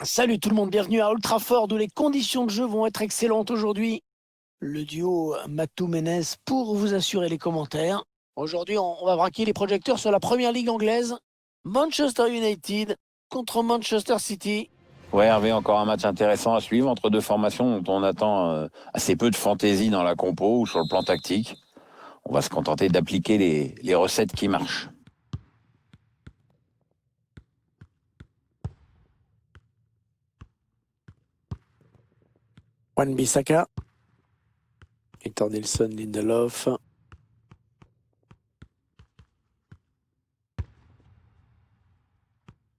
Salut tout le monde, bienvenue à Old Trafford où les conditions de jeu vont être excellentes aujourd'hui. Le duo Matou-Menez pour vous assurer les commentaires. Aujourd'hui, on va braquer les projecteurs sur la première ligue anglaise. Manchester United contre Manchester City. Ouais, Hervé, encore un match intéressant à suivre entre deux formations dont on attend assez peu de fantaisie dans la compo ou sur le plan tactique. On va se contenter d'appliquer les recettes qui marchent. Wan-Bissaka, Victor Nelson, Lindelof.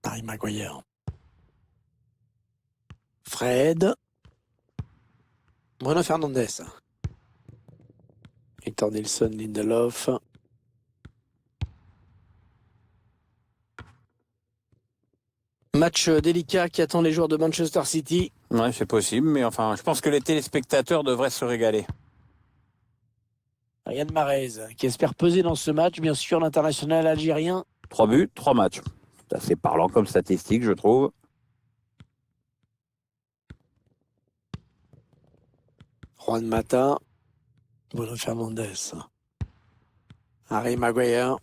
Harry Maguire. Fred. Bruno Fernandes. Victor Nelson, Lindelof. Match délicat qui attend les joueurs de Manchester City. Ouais, c'est possible, mais enfin, je pense que les téléspectateurs devraient se régaler. Riyad Mahrez qui espère peser dans ce match, bien sûr l'international algérien. 3 buts, 3 matchs. C'est assez parlant comme statistique, je trouve. Juan Mata, Bruno Fernandes, Harry Maguire,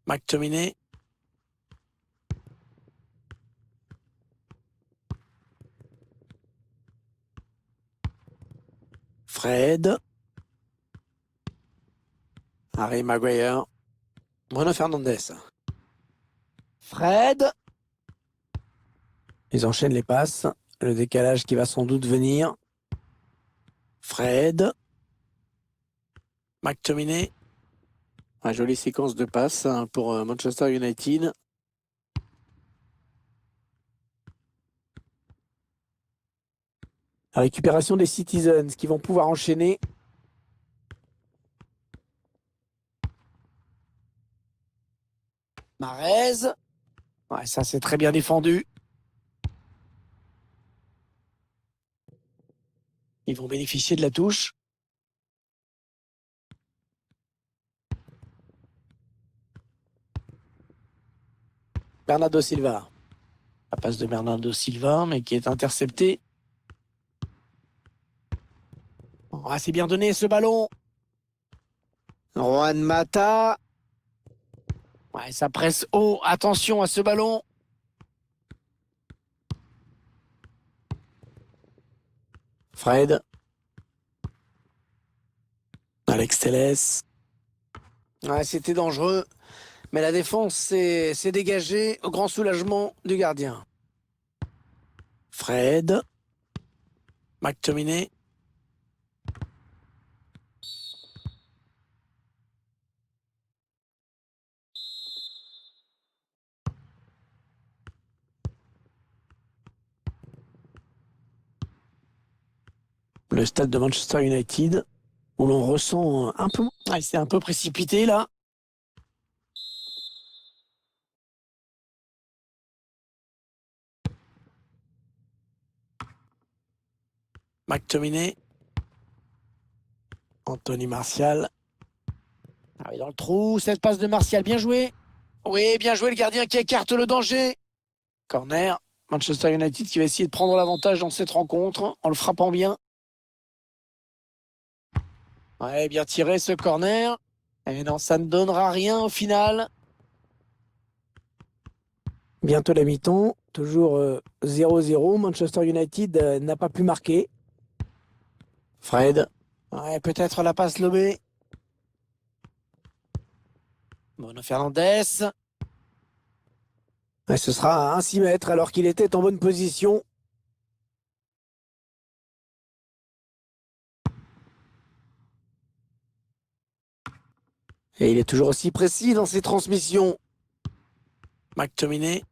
McTominay, Fred, Harry Maguire, Bruno Fernandes, Fred. Ils enchaînent les passes, le décalage qui va sans doute venir. Fred, McTominay. Une jolie séquence de passes pour Manchester United. La récupération des Citizens qui vont pouvoir enchaîner. Mahrez. Ouais, ça c'est très bien défendu. Ils vont bénéficier de la touche. Bernardo Silva. La passe de Bernardo Silva, mais qui est interceptée. Ah, c'est bien donné ce ballon. Juan Mata. Ouais, ça presse haut. Attention à ce ballon. Fred. Alex Telles. Ouais, c'était dangereux. Mais la défense s'est dégagée au grand soulagement du gardien. Fred. McTominay. Le stade de Manchester United, où l'on ressent un peu... Ouais, c'est un peu précipité là. McTominay. Anthony Martial. Ah oui, dans le trou, cette passe de Martial, bien joué. Oui, bien joué le gardien qui écarte le danger. Corner, Manchester United qui va essayer de prendre l'avantage dans cette rencontre en le frappant bien. Ouais, bien tiré ce corner. Et non, ça ne donnera rien au final. Bientôt la mi-temps, toujours 0-0. Manchester United n'a pas pu marquer. Fred. Ouais, peut-être la passe lobée. Bruno Fernandes. Ouais, ce sera à 1 6 mètres alors qu'il était en bonne position. Et il est toujours aussi précis dans ses transmissions. McTominay.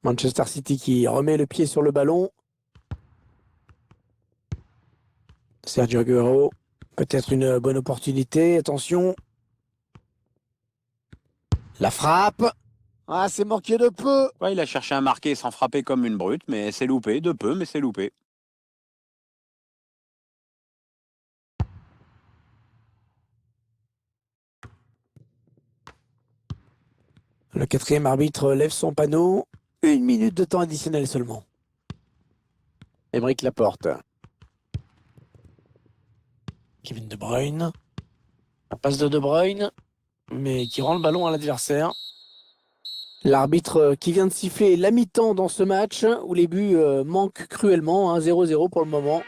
Manchester City qui remet le pied sur le ballon. Sergio Aguero. Peut-être une bonne opportunité. Attention. La frappe. Ah, c'est manqué de peu. Ouais, il a cherché à marquer sans frapper comme une brute, mais c'est loupé, de peu, mais c'est loupé. Le quatrième arbitre lève son panneau. 1 minute de temps additionnel seulement. Aymeric Laporte. Kevin De Bruyne. La passe de De Bruyne, mais qui rend le ballon à l'adversaire. L'arbitre qui vient de siffler la mi-temps dans ce match où les buts manquent cruellement, 0-0 pour le moment.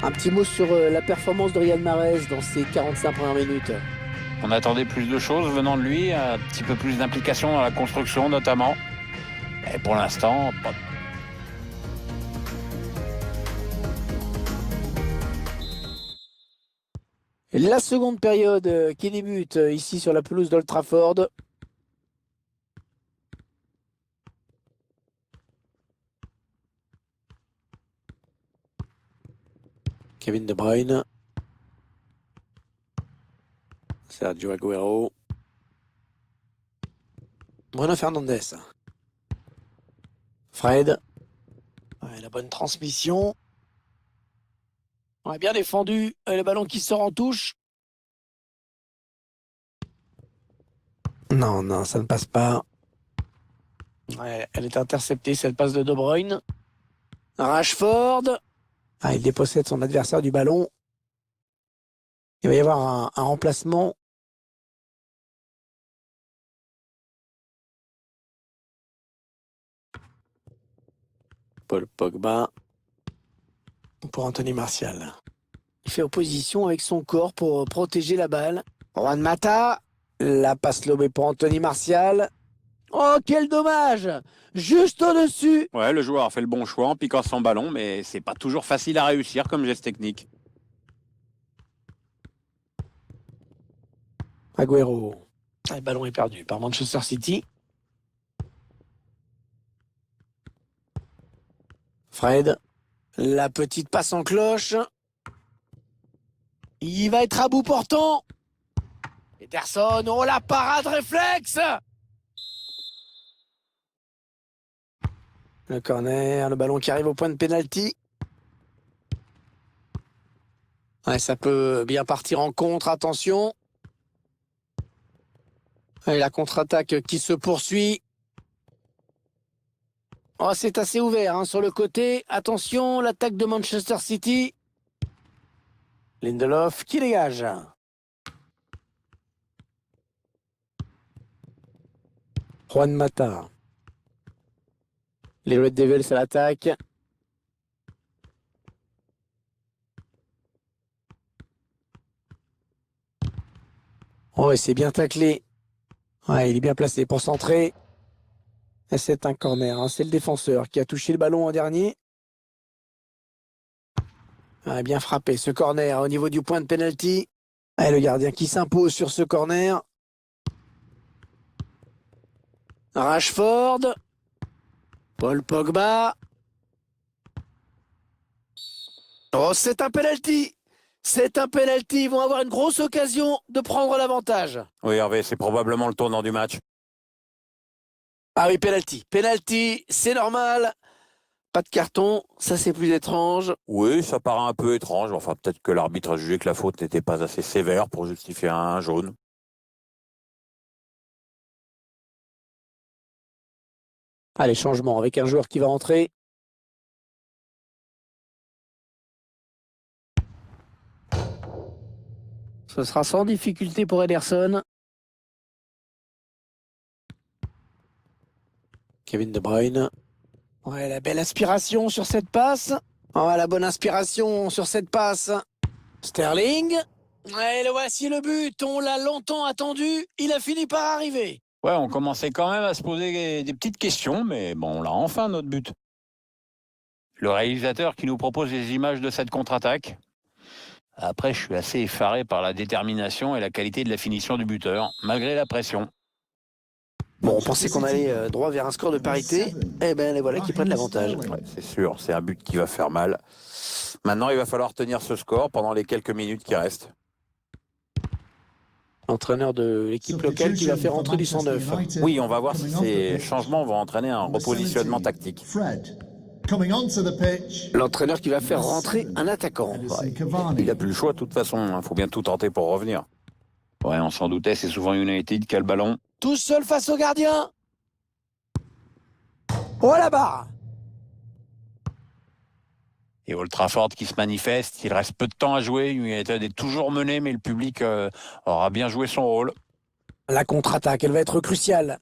Un petit mot sur la performance de Riyad Mahrez dans ses 45 premières minutes. On attendait plus de choses venant de lui, un petit peu plus d'implication dans la construction notamment. Et pour l'instant, pas. La seconde période qui débute ici sur la pelouse d'Old Trafford. Kevin De Bruyne. Sergio Aguero. Bruno Fernandes. Fred. Ouais, la bonne transmission. On a bien défendu. Le ballon qui sort en touche. Non, ça ne passe pas. Ouais, elle est interceptée, cette passe de De Bruyne. Rashford. Il dépossède son adversaire du ballon. Il va y avoir un remplacement. Paul Pogba pour Anthony Martial. Il fait opposition avec son corps pour protéger la balle. Juan Mata. La passe lobée pour Anthony Martial. Oh, quel dommage! Juste au-dessus. Ouais, le joueur a fait le bon choix en piquant son ballon, mais c'est pas toujours facile à réussir comme geste technique. Aguero. Le ballon est perdu par Manchester City. Fred. La petite passe en cloche. Il va être à bout portant. Peterson. Oh, la parade réflexe! Le corner, le ballon qui arrive au point de pénalty. Ouais, ça peut bien partir en contre, attention. Et la contre-attaque qui se poursuit. Oh, c'est assez ouvert sur le côté. Attention, l'attaque de Manchester City. Lindelof qui dégage. Juan Mata. Les Red Devils à l'attaque. Oh, et c'est bien taclé. Ouais, il est bien placé pour centrer. Et c'est un corner. C'est le défenseur qui a touché le ballon en dernier. Bien frappé ce corner au niveau du point de pénalty. Et le gardien qui s'impose sur ce corner. Rashford. Paul Pogba. Oh, c'est un penalty. C'est un penalty. Ils vont avoir une grosse occasion de prendre l'avantage. Oui, Hervé, c'est probablement le tournant du match. Ah oui, penalty. Penalty, c'est normal. Pas de carton, ça c'est plus étrange. Oui, ça paraît un peu étrange. Enfin, peut-être que l'arbitre a jugé que la faute n'était pas assez sévère pour justifier un jaune. Allez, changement avec un joueur qui va entrer. Ce sera sans difficulté pour Ederson. Kevin De Bruyne. Ouais, la belle aspiration sur cette passe. Oh, la bonne inspiration sur cette passe. Sterling. Ouais, le voici le but. On l'a longtemps attendu. Il a fini par arriver. Ouais, on commençait quand même à se poser des petites questions, mais bon, on l'a enfin, notre but. Le réalisateur qui nous propose les images de cette contre-attaque. Après, je suis assez effaré par la détermination et la qualité de la finition du buteur, malgré la pression. Bon, on pensait qu'on allait droit vers un score de parité. Eh ben, les voilà qui prennent l'avantage. Ouais, c'est sûr, c'est un but qui va faire mal. Maintenant, il va falloir tenir ce score pendant les quelques minutes qui restent. Entraîneur de l'équipe locale qui va faire entrer du 109. Oui, on va voir si ces changements vont entraîner un repositionnement tactique. L'entraîneur qui va faire rentrer un attaquant. Ouais, il n'a plus le choix de toute façon, il faut bien tout tenter pour revenir. Ouais, on s'en doutait, c'est souvent United qui a le ballon. Tout seul face au gardien. Oh la barre! Et Old Trafford qui se manifeste, il reste peu de temps à jouer, United est toujours mené, mais le public aura bien joué son rôle. La contre-attaque, elle va être cruciale.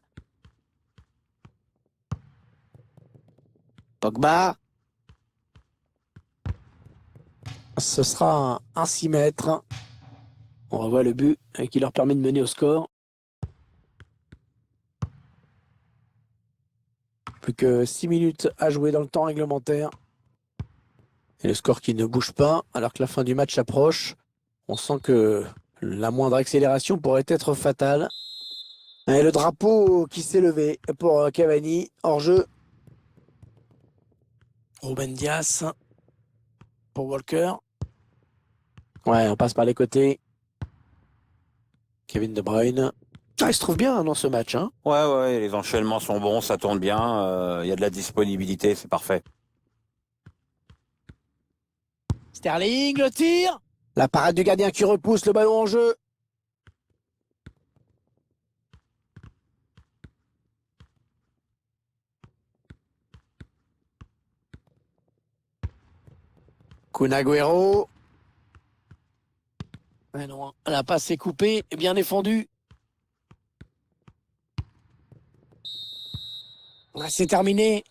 Pogba. Ce sera un 6 mètres. On revoit le but qui leur permet de mener au score. Plus que 6 minutes à jouer dans le temps réglementaire. Et le score qui ne bouge pas alors que la fin du match approche. On sent que la moindre accélération pourrait être fatale. Et le drapeau qui s'est levé pour Cavani, hors jeu. Ruben Dias pour Walker. Ouais, on passe par les côtés. Kevin De Bruyne. Ah, il se trouve bien dans ce match. Hein. Ouais, les enchaînements sont bons, ça tourne bien, il y a de la disponibilité, c'est parfait. Sterling, le tir. La parade du gardien qui repousse le ballon en jeu. Kun Agüero. Mais non, la passe est coupée, bien défendue. C'est terminé.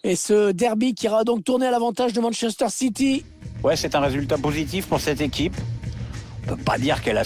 Et ce derby qui ira donc tourner à l'avantage de Manchester City. Ouais, c'est un résultat positif pour cette équipe. On peut pas dire qu'elle a